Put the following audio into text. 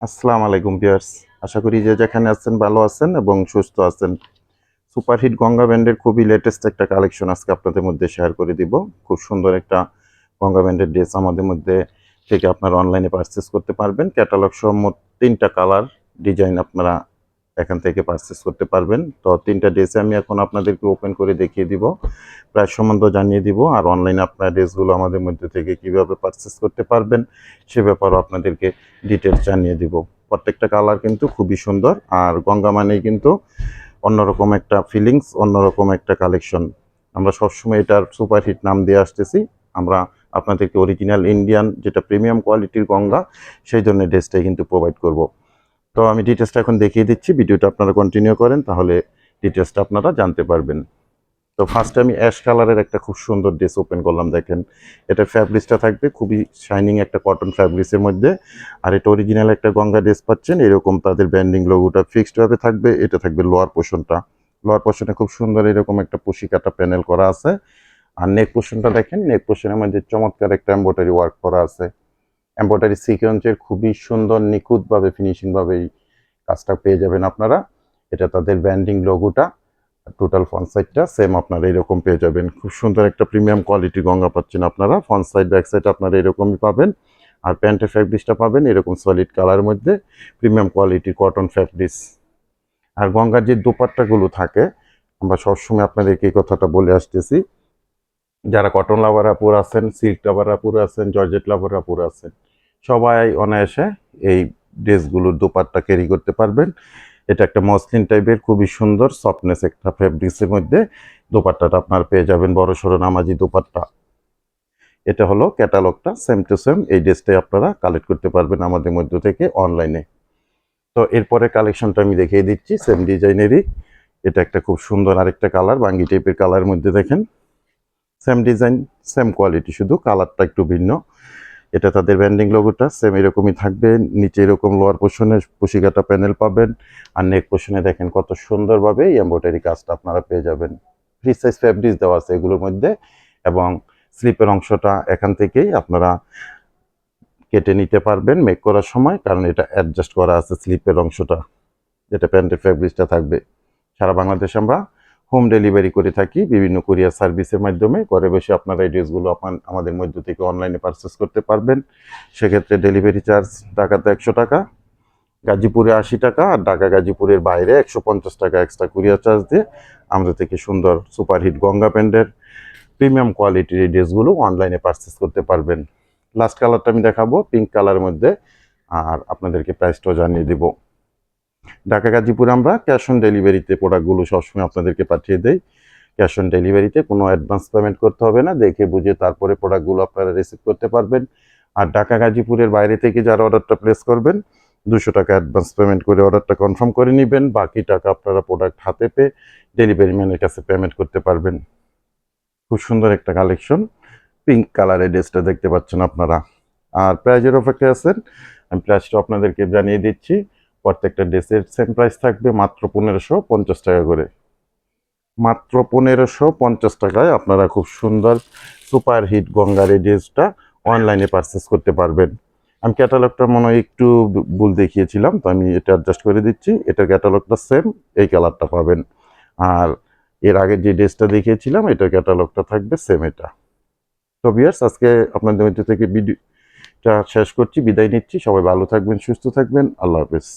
আসসালামু আলাইকুম ভিউয়ার্স। আশা করি যে যেখানে আছেন ভালো আছেন এবং সুস্থ আছেন। সুপারহিট গঙ্গা ব্র্যান্ডের খুবই লেটেস্ট একটা কালেকশন আজকে আপনাদের মধ্যে শেয়ার করে দিব। খুব সুন্দর একটা গঙ্গা ব্র্যান্ডের ড্রেস আমাদের মধ্যে থেকে আপনারা অনলাইনে পারচেস করতে পারবেন। ক্যাটালগ সহ মোট ৩টা কালার ডিজাইন আপনারা এখান থেকে পারচেস করতে পারবেন। তো ৩টা ড্রেসে আমি এখন আপনাদেরকে ওপেন করে দেখিয়ে দিব, প্রাইস সম্বন্ধে জানিয়ে দিব, আর অনলাইনে আপনারা ড্রেসগুলো আমাদের মধ্যে থেকে কিভাবে পারচেস করতে পারবেন সে ব্যাপারেও আপনাদেরকে ডিটেলস জানিয়ে দিব। প্রত্যেকটা কালার কিন্তু খুবই সুন্দর, আর গঙ্গা মানেই কিন্তু অন্যরকম একটা ফিলিংস, অন্যরকম একটা কালেকশন। আমরা সবসময় এটার সুপারহিট নাম দিয়ে আসতেছি। আমরা আপনাদেরকে অরিজিনাল ইন্ডিয়ান যেটা প্রিমিয়াম কোয়ালিটির গঙ্গা, সেই জন্য ড্রেসটাই কিন্তু প্রোভাইড করব। তো আমি ডিটেলসটা এখন দেখিয়ে দিচ্ছি, ভিডিওটা আপনারা কন্টিনিউ করেন, তাহলে ডিটেলসটা আপনারা জানতে পারবেন। তো ফার্স্টে আমি অ্যাশ কালারের একটা খুব সুন্দর ড্রেস ওপেন করলাম। দেখেন, এটার ফ্যাব্রিক্সটা থাকবে খুবই শাইনিং একটা কটন ফ্যাব্রিক্সের মধ্যে। আর এটা অরিজিনাল একটা গঙ্গা ড্রেস পাচ্ছেন, এরকম তাদের ব্যান্ডিং লোগোটা ফিক্সডভাবে থাকবে। এটা থাকবে লোয়ার পোর্শনটা, লোয়ার পোর্শনে খুব সুন্দর এরকম একটা পুশি কাটা প্যানেল করা আছে। আর নেক পোর্শনটা দেখেন, নেক পোর্শনের মধ্যে চমৎকার একটা এমব্রয়ডারি ওয়ার্ক করা আছে। এমব্রয়ডারি সিকোয়েন্সের খুবই সুন্দর নিখুঁতভাবে ফিনিশিংভাবে এই কাজটা পেয়ে যাবেন আপনারা। এটা তাদের ব্যান্ডিং লোগোটা, টোটাল ফ্রন্ট সাইডটা সেম আপনারা এরকম পেয়ে যাবেন। খুব সুন্দর একটা প্রিমিয়াম কোয়ালিটি গঙ্গা পাচ্ছেন আপনারা। ফ্রন্ট সাইড ব্যাক সাইড আপনারা এরকমই পাবেন। আর প্যান্টের ফ্যাব্রিক্সটা পাবেন এরকম সলিড কালার মধ্যে, প্রিমিয়াম কোয়ালিটির কটন ফ্যাব্রিক্স। আর গঙ্গার যে দোপাট্টাগুলো থাকে, আমরা সবসময় আপনাদেরকে এই কথাটা বলে আসতেছি, যারা কটন লাভার আপুর আছেন, সিল্ক লাভার আপুর আছেন, জর্জেট লাভার আপুর আছেন, সবাই অনায়াসে এই ড্রেসগুলোর দোপাট্টা ক্যারি করতে পারবেন। এটা একটা মসলিন টাইপের খুবই সুন্দর সফটনেস একটা ফেব্রিক্সের মধ্যে দোপাট্টাটা আপনার পেয়ে যাবেন, বড় সড়ো নামাজি দোপাট্টা। এটা হলো ক্যাটালগটা, সেম টু সেম এই ড্রেসটাই আপনারা কালেক্ট করতে পারবেন আমাদের মধ্য থেকে অনলাইনে। তো এরপরে কালেকশনটা আমি দেখিয়ে দিচ্ছি সেম ডিজাইনেরই। এটা একটা খুব সুন্দর আরেকটা কালার, বাঙ্গি টাইপের কালার মধ্যে দেখেন, সেম ডিজাইন সেম কোয়ালিটি, শুধু কালারটা একটু ভিন্ন। এটা তাদের ব্যান্ডিং লোগোটা সেম এরকমই থাকবে। নিচে এরকম লোয়ার পোর্শনে পুশিকাটা প্যানেল পাবেন। আর নেক পোর্শনে দেখেন কত সুন্দরভাবে এই এমব্রয়ডারি কাজটা আপনারা পেয়ে যাবেন। ফ্রি সাইজ ফ্যাব্রিক্স দেওয়া আছে এগুলোর মধ্যে, এবং স্লিপের অংশটা এখান থেকেই আপনারা কেটে নিতে পারবেন মেক করার সময়, কারণ এটা অ্যাডজাস্ট করা আছে স্লিপের অংশটা, যেটা প্যান্টের ফ্যাব্রিক্সটা থাকবে। সারা বাংলাদেশে আমরা হোম ডেলিভারি করে থাকি বিভিন্ন কুরিয়ার সার্ভিসের মাধ্যমে। ঘরে বসে আপনারা এই ড্রেসগুলো আমাদের মধ্য থেকে অনলাইনে পারচেস করতে পারবেন। সেক্ষেত্রে ডেলিভারি চার্জ ঢাকাতে 100 টাকা, গাজীপুরে 80 টাকা, আর ঢাকা গাজীপুরের বাইরে 150 টাকা এক্সট্রা কুরিয়ার চার্জ দিয়ে আমাদের থেকে সুন্দর সুপারহিট গঙ্গা ব্র্যান্ডের প্রিমিয়াম কোয়ালিটির এই ড্রেসগুলো অনলাইনে পারচেস করতে পারবেন। লাস্ট কালারটা আমি দেখাবো পিঙ্ক কালারের মধ্যে, আর আপনাদেরকে প্রাইসটাও জানিয়ে দেবো। ঢাকা গাজীপুরে আমরা ক্যাশ অন ডেলিভারিতে প্রোডাক্টগুলো সবসময় আপনাদেরকে পাঠিয়ে দেই। ক্যাশ অন ডেলিভারিতে কোনো অ্যাডভান্স পেমেন্ট করতে হবে না, দেখে বুঝে তারপরে প্রোডাক্টগুলো আপনারা রিসিভ করতে পারবেন। আর ঢাকা গাজীপুরের বাইরে থেকে যারা অর্ডারটা প্লেস করবেন, 200 টাকা অ্যাডভান্স পেমেন্ট করে অর্ডারটা কনফার্ম করে নেবেন। বাকি টাকা আপনারা প্রোডাক্ট হাতে পেয়ে ডেলিভারি ম্যানের কাছে পেমেন্ট করতে পারবেন। খুব সুন্দর একটা কালেকশন, পিঙ্ক কালারের ড্রেসটা দেখতে পাচ্ছেন আপনারা। আর প্রাইজের অপেক্ষায় আছেন, আমি প্রাইসটা আপনাদেরকে জানিয়ে দিচ্ছি। প্রত্যেকটা ড্রেসের সেম প্রাইস থাকবে মাত্র 1550 টাকা করে। মাত্র 1550 টাকায় আপনারা খুব সুন্দর সুপার হিট গঙ্গার এই ড্রেসটা অনলাইনে পারচেস করতে পারবেন। আমি ক্যাটালগটা মনে হয় একটু ভুল দেখিয়েছিলাম, তো আমি এটা অ্যাডজাস্ট করে দিচ্ছি। এটার ক্যাটালগটা সেম, এই কালারটা পাবেন। আর এর আগে যে ড্রেসটা দেখিয়েছিলাম এটার ক্যাটালগটা থাকবে সেম এটা। তো ভিউয়ার্স, আজকে আপনাদের মধ্যে থেকে ভিডিওটা শেষ করছি, বিদায় নিচ্ছি। সবাই ভালো থাকবেন, সুস্থ থাকবেন, আল্লাহ হাফেজ।